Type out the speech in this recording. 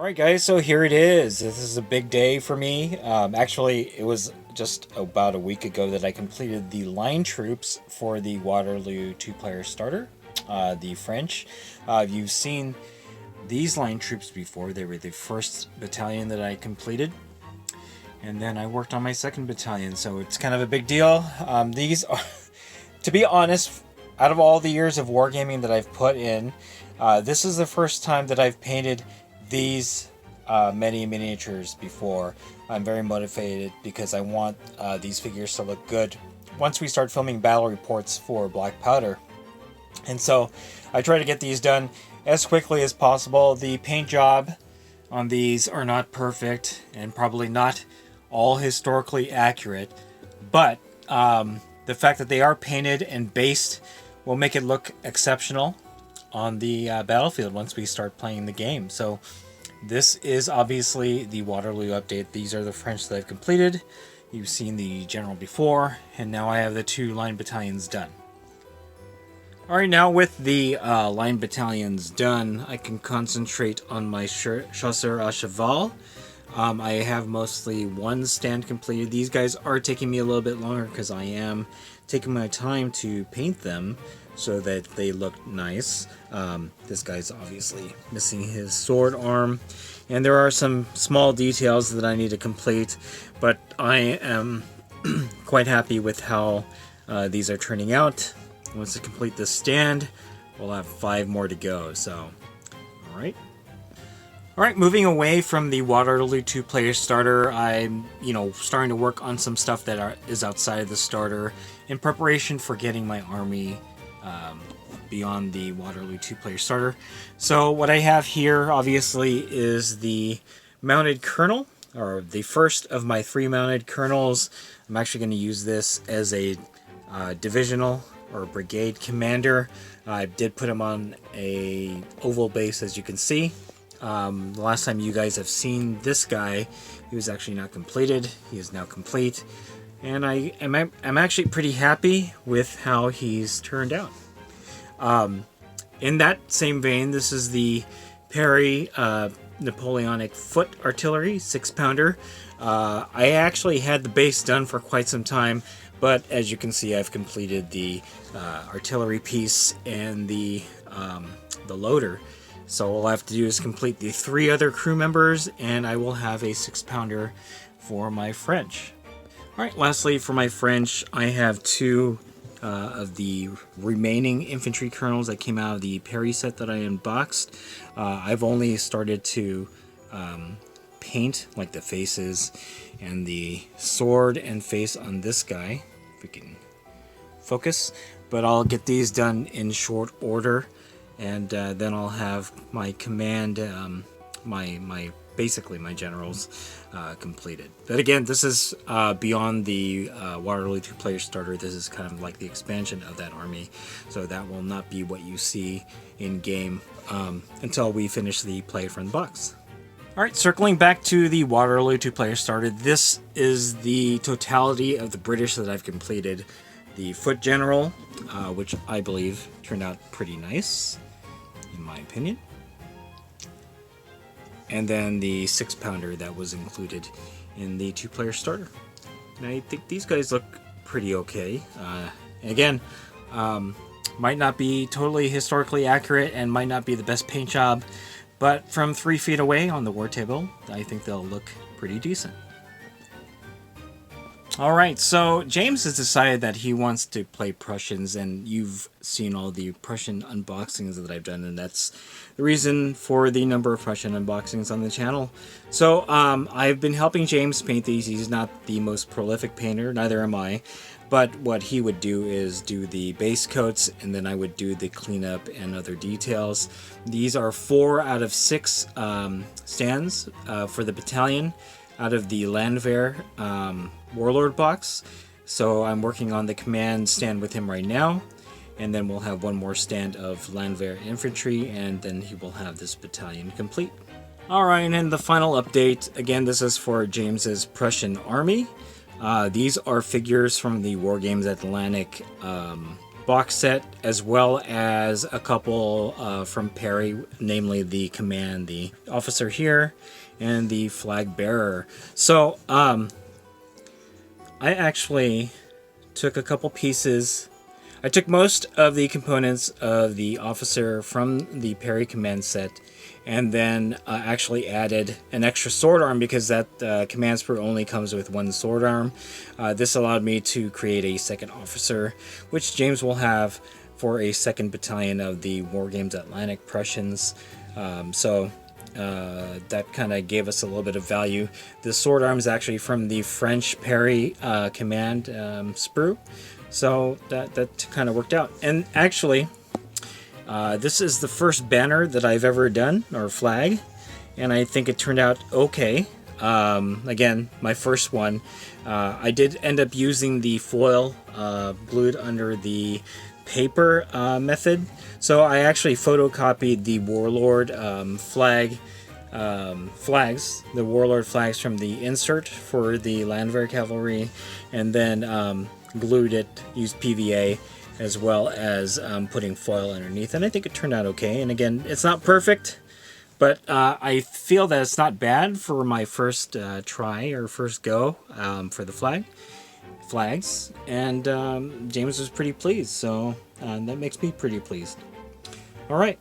Alright guys, so here it is. This is a big day for me. Actually, it was just about a week ago that I completed the line troops for the Waterloo two-player starter, the French. You've seen these line troops before. They were the first battalion that I completed. And then I worked on my second battalion, so it's kind of a big deal. These are, to be honest, out of all the years of wargaming that I've put in, this is the first time that I've painted these many miniatures before. I'm very motivated because I want these figures to look good once we start filming battle reports for Black Powder. And so I try to get these done as quickly as possible. The paint job on these are not perfect and probably not all historically accurate, but the fact that they are painted and based will make it look exceptional on the battlefield once we start playing the game. So this is obviously the Waterloo update. These are the French that I've completed. You've seen the general before, and now I have the two line battalions done. Alright, now with the line battalions done, I can concentrate on my Chasseur Ashaval. I have mostly one stand completed. These guys are taking me a little bit longer because I am taking my time to paint them so that they look nice. This guy's obviously missing his sword arm, and there are some small details that I need to complete, but I am quite happy with how these are turning out. Once I complete this stand, we'll have 5 more to go, so alright. Alright, moving away from the Waterloo two-player starter, I'm, starting to work on some stuff that is outside of the starter in preparation for getting my army beyond the Waterloo two-player starter. So what I have here, obviously, is the mounted colonel, or the first of my 3 mounted colonels. I'm actually going to use this as a divisional or brigade commander. I did put him on a oval base, as you can see. The last time you guys have seen this guy, he was actually not completed. He is now complete, and I'm actually pretty happy with how he's turned out. In that same vein, this is the Perry Napoleonic Foot Artillery 6-pounder. I actually had the base done for quite some time, but as you can see, I've completed the artillery piece and the loader. So all I have to do is complete the 3 other crew members, and I will have a 6-pounder for my French. Alright, lastly for my French, I have 2 of the remaining infantry colonels that came out of the Perry set that I unboxed. I've only started to paint like the faces and the sword and face on this guy, if we can focus, but I'll get these done in short order, and then I'll have my command, basically my generals completed. But again, this is beyond the Waterloo two-player starter. This is kind of like the expansion of that army, so that will not be what you see in game until we finish the play from the box. Alright, circling back to the Waterloo two-player starter, this is the totality of the British that I've completed. The Foot General, which I believe turned out pretty nice, in my opinion. And then the 6-pounder that was included in the two-player starter. And I think these guys look pretty okay. And again, might not be totally historically accurate and might not be the best paint job, but from 3 feet away on the war table, I think they'll look pretty decent. Alright, so James has decided that he wants to play Prussians, and you've seen all the Prussian unboxings that I've done, and that's the reason for the number of Prussian unboxings on the channel. So I've been helping James paint these. He's not the most prolific painter, neither am I, but what he would do is do the base coats, and then I would do the cleanup and other details. These are 4 out of 6 stands for the battalion out of the Landwehr Warlord box. So I'm working on the command stand with him right now, and then we'll have one more stand of Landwehr infantry, and then he will have this battalion complete. Alright, and the final update, again, this is for James's Prussian army. These are figures from the War Games Atlantic box set, as well as a couple from Perry, namely the command, the officer here, and the flag bearer. So I actually took a couple pieces. I took most of the components of the officer from the Perry command set, and then actually added an extra sword arm, because that command sprue only comes with one sword arm. This allowed me to create a second officer, which James will have for a second battalion of the WarGames Atlantic Prussians. That kind of gave us a little bit of value. The sword arm is actually from the French Perry command sprue, so that kind of worked out. And actually, this is the first banner that I've ever done, or flag, and I think it turned out okay. Again, my first one. I did end up using the foil glued under the paper method, so I actually photocopied the Warlord flags, the Warlord flags from the insert for the Landwehr Cavalry, and then glued it, used PVA, as well as putting foil underneath, and I think it turned out okay. And again, it's not perfect, but I feel that it's not bad for my first try, or first go for the flags, and James was pretty pleased, so that makes me pretty pleased. All right,